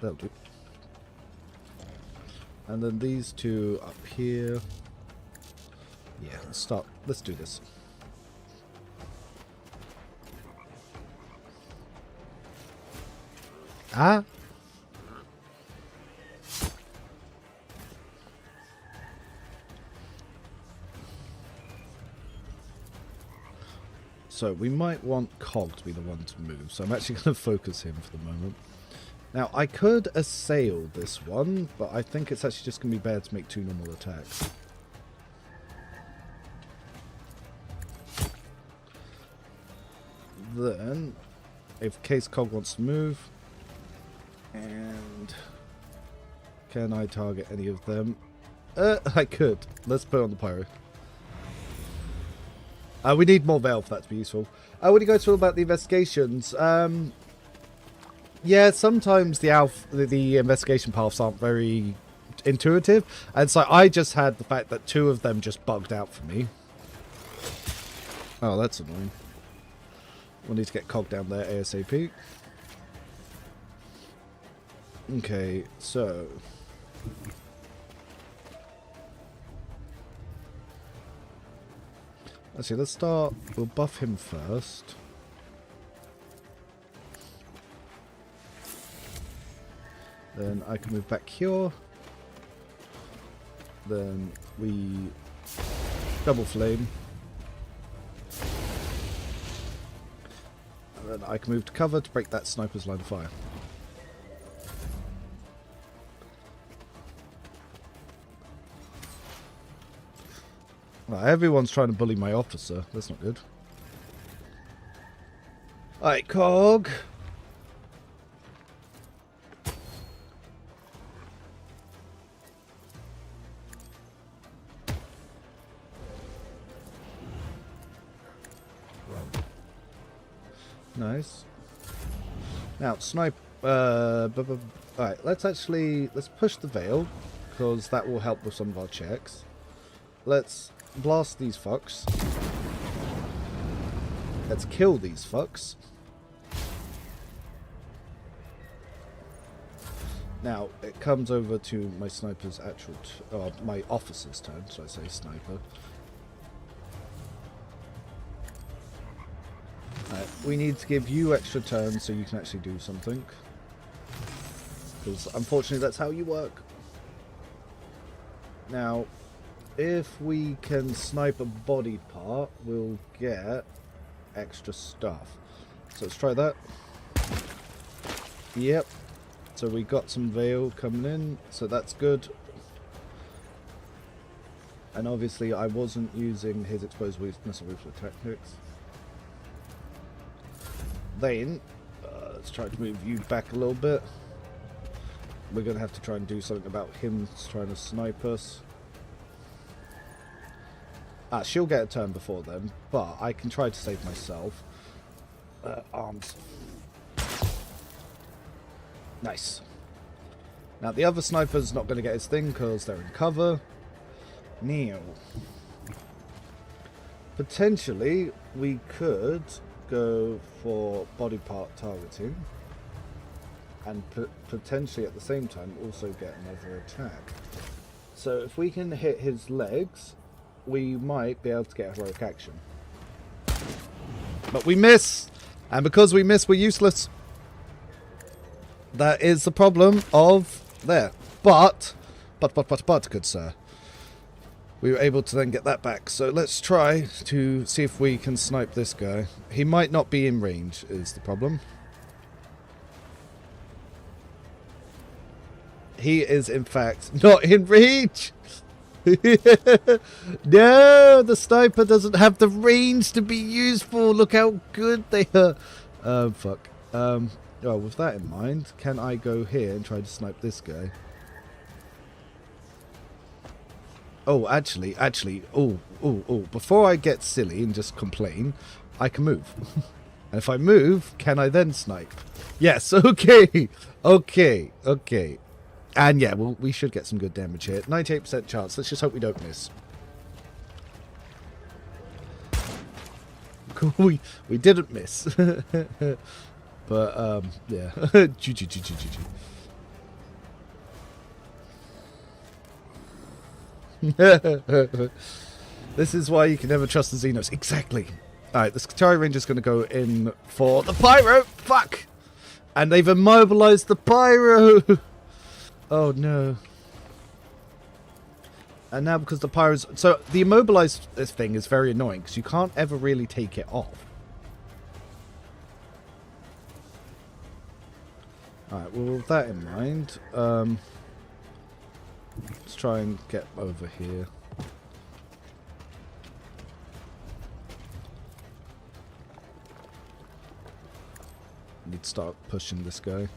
That'll do. And then these two up here. Yeah, let's do this. Ah! So we might want Cog to be the one to move, so I'm actually going to focus him for the moment. Now, I could assail this one, but I think it's actually just going to be better to make 2 normal attacks. Then, if case Cog wants to move, and can I target any of them? I could. Let's put it on the Pyro. We need more Veil for that to be useful. What do you guys feel about the investigations? Yeah, sometimes the investigation paths aren't very intuitive, and so I just had the fact that 2 of them just bugged out for me. Oh, that's annoying. We'll need to get Cog down there ASAP. Okay, so... Actually, let's start... We'll buff him first. Then I can move back here. Then we double flame. And then I can move to cover to break that sniper's line of fire. Right, everyone's trying to bully my officer. That's not good. Alright, Cog. Nice. Now, snipe. Alright, let's push the Veil, because that will help with some of our checks. Let's blast these fucks. Let's kill these fucks. Now, it comes over to my sniper's actual... my officer's turn, should I say sniper. We need to give you extra turns so you can actually do something. Because unfortunately that's how you work. Now, if we can snipe a body part, we'll get extra stuff. So let's try that. Yep. So we got some Veil coming in, so that's good. And obviously I wasn't using his exposed weakness or ruthless tactics. Then, let's try to move you back a little bit. We're going to have to try and do something about him trying to snipe us. She'll get a turn before then, but I can try to save myself. Arms. Nice. Now, the other sniper's not going to get his thing because they're in cover. Now, potentially, we could go for body part targeting and potentially at the same time also get another attack. So if we can hit his legs, we might be able to get heroic action. But we miss! And because we miss, we're useless. That is the problem of there. But, good sir. We were able to then get that back. So let's try to see if we can snipe this guy. He might not be in range, is the problem. He is, in fact, not in range. No, the sniper doesn't have the range to be useful. Look how good they are. Fuck. Well, with that in mind, can I go here and try to snipe this guy? Oh, actually, before I get silly and just complain, I can move. And if I move, can I then snipe? Yes, okay. And yeah, well, we should get some good damage here. 98% chance. Let's just hope we don't miss. we didn't miss. But, yeah. GG. This is why you can never trust the Xenos. Exactly. Alright, the Skitarii Ranger's going to go in for the Pyro. Fuck! And they've immobilized the Pyro! Oh no. And now because the Pyro's... So the immobilized thing is very annoying because you can't ever really take it off. Alright, well with that in mind, let's try and get over here. Need to start pushing this guy.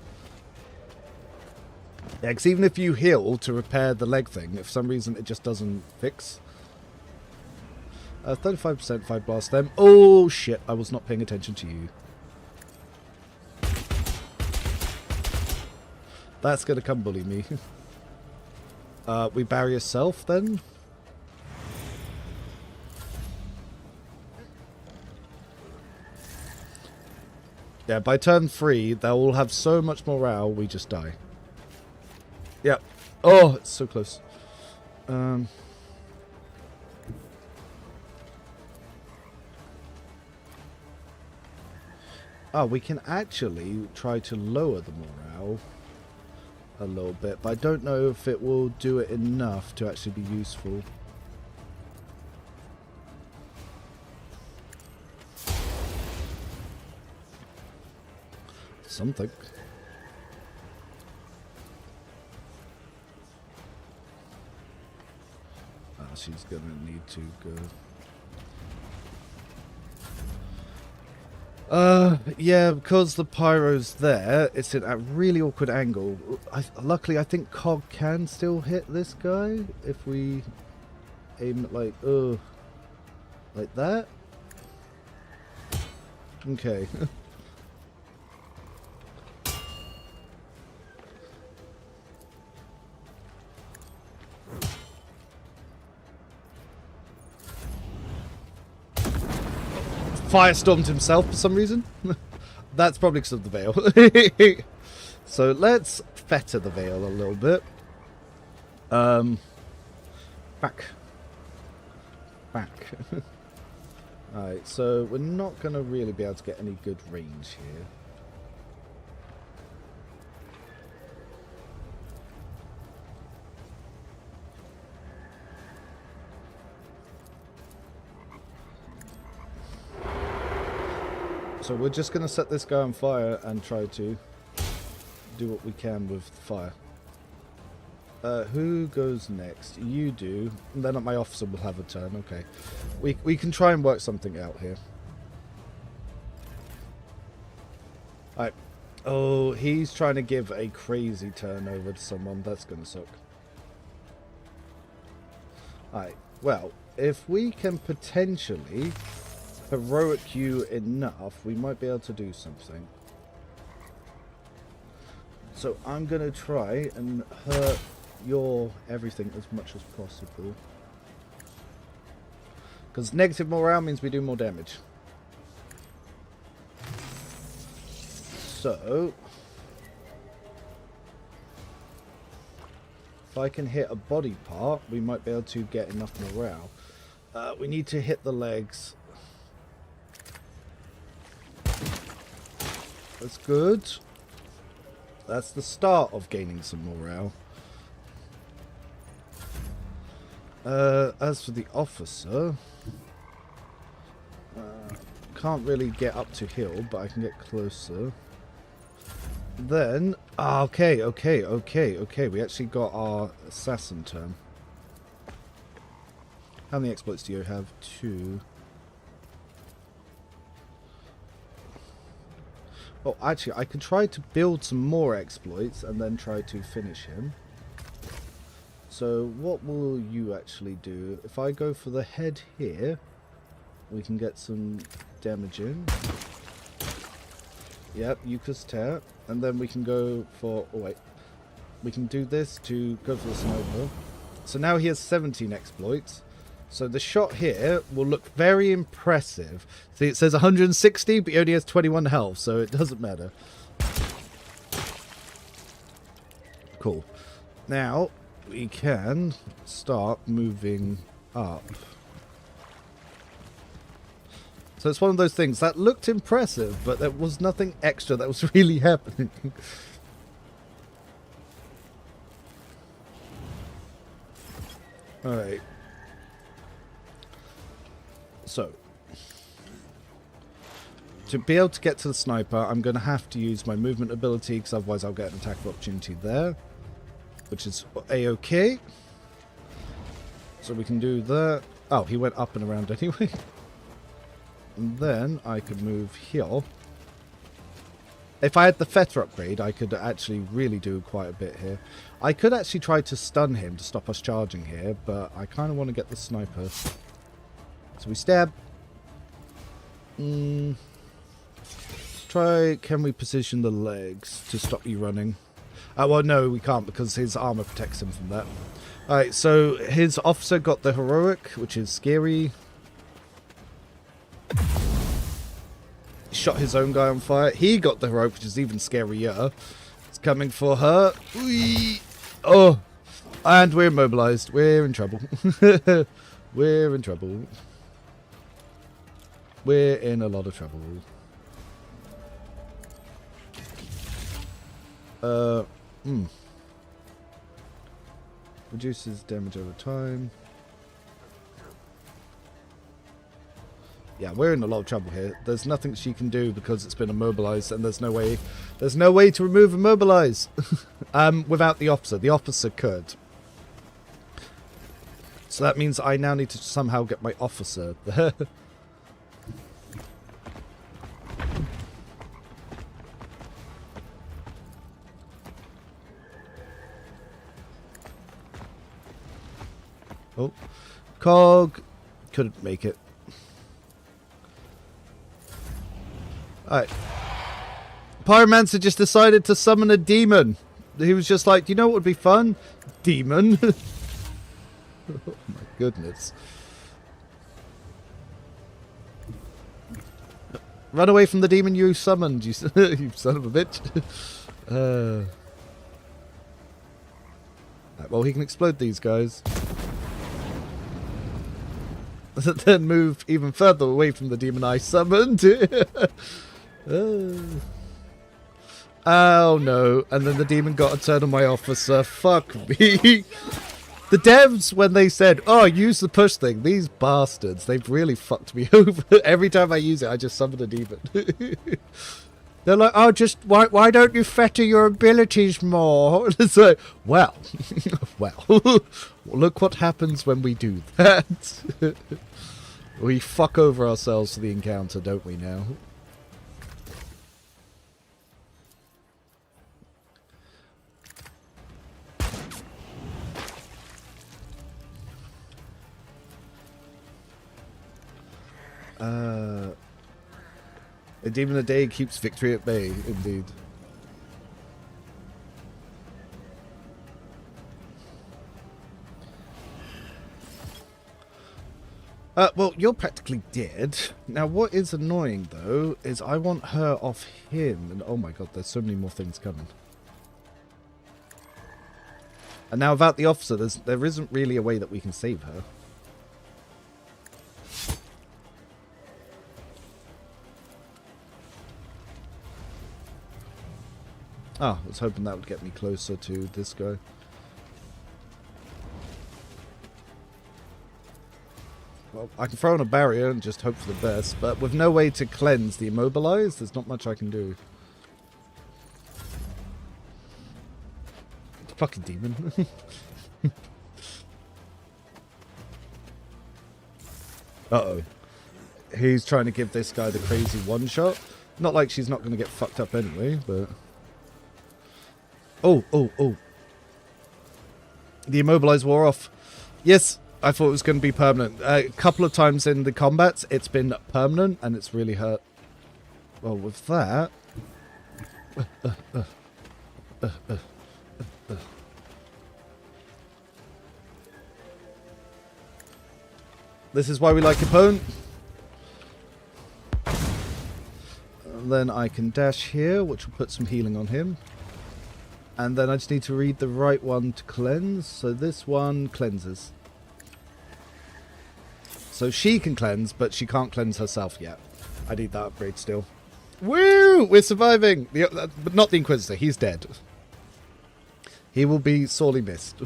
Yeah, because even if you heal to repair the leg thing, if for some reason it just doesn't fix. 35% 5 blast them. Oh shit, I was not paying attention to you. That's going to come bully me. We barrier self then. Yeah, by turn 3, they'll all have so much morale, we just die. Yep. Oh, it's so close. Oh, we can actually try to lower the morale a little bit, but I don't know if it will do it enough to actually be useful. Something. She's gonna need to go. Yeah, because the Pyro's there, it's at a really awkward angle. Luckily, I think Cog can still hit this guy if we aim it like that. Okay. Firestormed himself for some reason. That's probably because of the veil. So let's fetter the veil a little bit. Back. Alright, so we're not going to really be able to get any good range here. So we're just going to set this guy on fire and try to do what we can with fire. Who goes next? You do. And then my officer will have a turn. Okay. We can try and work something out here. Alright. Oh, he's trying to give a crazy turn over to someone. That's going to suck. Alright. Well, if we can potentially heroic you enough, we might be able to do something. So I'm going to try and hurt your everything as much as possible. Because negative morale means we do more damage. So if I can hit a body part, we might be able to get enough morale. We need to hit the legs. That's good. That's the start of gaining some morale. As for the officer, can't really get up to hill, but I can get closer. Then, okay. We actually got our assassin turn. How many exploits do you have? 2. Oh, actually, I can try to build some more exploits and then try to finish him. So, what will you actually do? If I go for the head here, we can get some damage in. Yep, Euclid's Tear. And then we can go for... Oh, wait. We can do this to go for the sniper. So now he has 17 exploits. So the shot here will look very impressive. See, it says 160, but he only has 21 health, so it doesn't matter. Cool. Now, we can start moving up. So it's one of those things that looked impressive, but there was nothing extra that was really happening. Alright. So, to be able to get to the sniper, I'm going to have to use my movement ability, because otherwise I'll get an attack of opportunity there, which is A-OK. So we can do that. Oh, he went up and around anyway. And then I could move here. If I had the fetter upgrade, I could actually really do quite a bit here. I could actually try to stun him to stop us charging here, but I kind of want to get the sniper. So we stab. Try, can we position the legs to stop you running? Well, no, we can't because his armor protects him from that. Alright, so his officer got the heroic, which is scary. Shot his own guy on fire. He got the heroic, which is even scarier. It's coming for her. Whee! Oh! And we're immobilized. We're in trouble. We're in trouble. We're in a lot of trouble. Reduces damage over time. Yeah, we're in a lot of trouble here. There's nothing she can do because it's been immobilized, and there's no way to remove immobilize without the officer. The officer could. So that means I now need to somehow get my officer there. Oh, Cog couldn't make it. Alright. Pyromancer just decided to summon a demon. He was just like, you know what would be fun? Demon. Oh my goodness. Run away from the demon you summoned, you, you son of a bitch. Well, he can explode these guys. Then move even further away from the demon I summoned. Oh no, and then the demon got a turn on my officer. Fuck me. The devs, when they said, oh, use the push thing, these bastards, they've really fucked me over. Every time I use it, I just summon a demon. They're like, oh, just, why don't you fetter your abilities more? It's like, well, look what happens when we do that. We fuck over ourselves for the encounter, don't we now? A demon a day keeps victory at bay, indeed. Well, you're practically dead. Now, what is annoying, though, is I want her off him. And oh my god, there's so many more things coming. And now, without the officer, there isn't really a way that we can save her. Ah, I was hoping that would get me closer to this guy. Well, I can throw in a barrier and just hope for the best, but with no way to cleanse the immobilize, there's not much I can do. Fucking demon. Uh-oh. He's trying to give this guy the crazy one-shot. Not like she's not going to get fucked up anyway, but... Oh. The immobilize wore off. Yes, I thought it was going to be permanent. A couple of times in the combats, it's been permanent, and it's really hurt. Well, with that... This is why we like opponent. And then I can dash here, which will put some healing on him. And then I just need to read the right one to cleanse. So this one cleanses. So she can cleanse, but she can't cleanse herself yet. I need that upgrade still. Woo! We're surviving! But not the Inquisitor. He's dead. He will be sorely missed.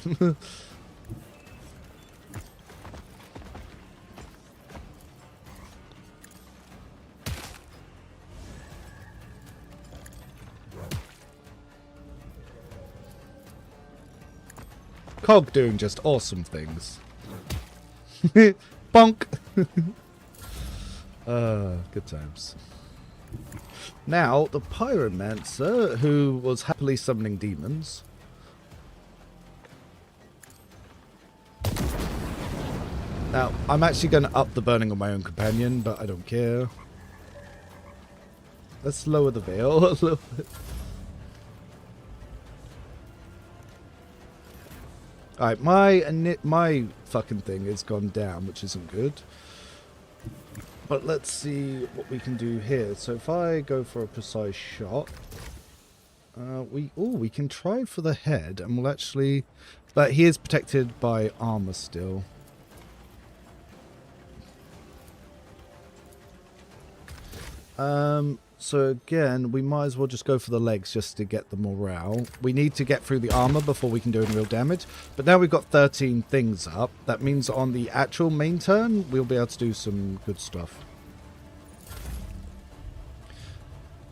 Cog doing just awesome things. Bonk! Good times. Now, the Pyromancer, who was happily summoning demons. Now, I'm actually going to up the burning on my own companion, but I don't care. Let's lower the veil a little bit. Alright, my fucking thing has gone down, which isn't good. But let's see what we can do here. So if I go for a precise shot, we can try for the head, and we'll actually... But he is protected by armor still. So again, we might as well just go for the legs just to get the morale. We need to get through the armor before we can do any real damage. But now we've got 13 things up. That means on the actual main turn, we'll be able to do some good stuff.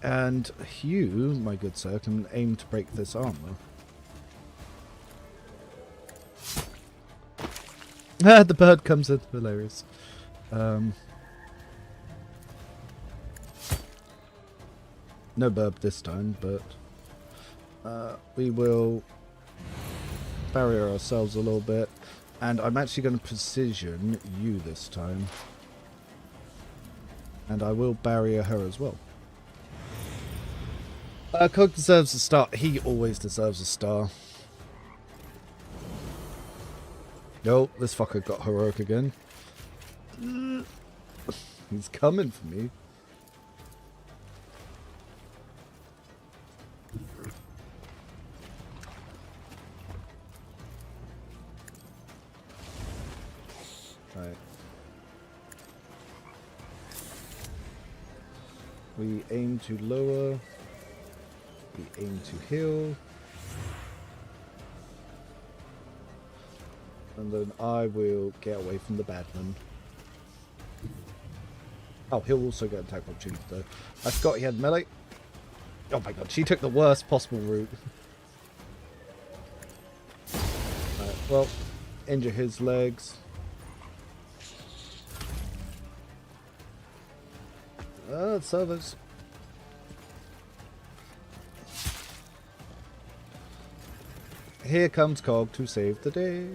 And you, my good sir, can aim to break this armor. Ah, the bird comes in. Hilarious. No burb this time, but we will barrier ourselves a little bit. And I'm actually going to precision you this time. And I will barrier her as well. Cog deserves a star. He always deserves a star. No, this fucker got heroic again. He's coming for me. Right. We aim to lower. We aim to heal. And then I will get away from the badman. Oh, he'll also get an attack opportunity though. I forgot he had melee. Oh my god, she took the worst possible route. Right, well, injure his legs. Servers. Here comes Cog to save the day.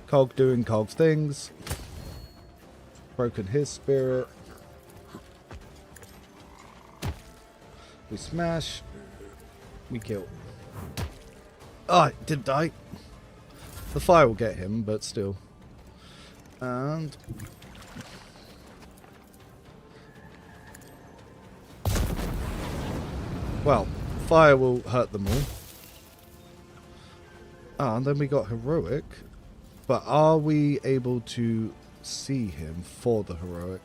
Cog doing Cog's things. Broken his spirit. We smash. We kill. Oh, it didn't die. The fire will get him, but still. And... well, fire will hurt them all. Ah, and then we got heroic. But are we able to see him for the heroic?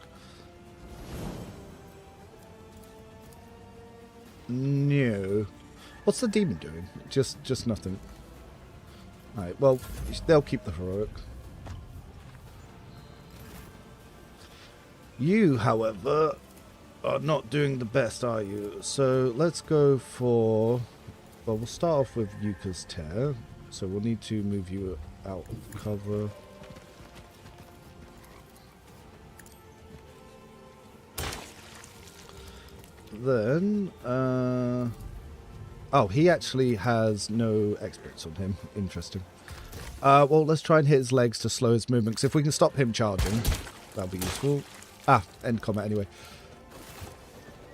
No. What's the demon doing? Just nothing. Alright, well, they'll keep the heroic. You, however, are not doing the best, are you? So let's go for... well, we'll start off with Yuka's Tear. So we'll need to move you out of cover. Then, oh, he actually has no experts on him. Interesting. Well, let's try and hit his legs to slow his movement. Because if we can stop him charging, that'll be useful. Ah, end combat anyway.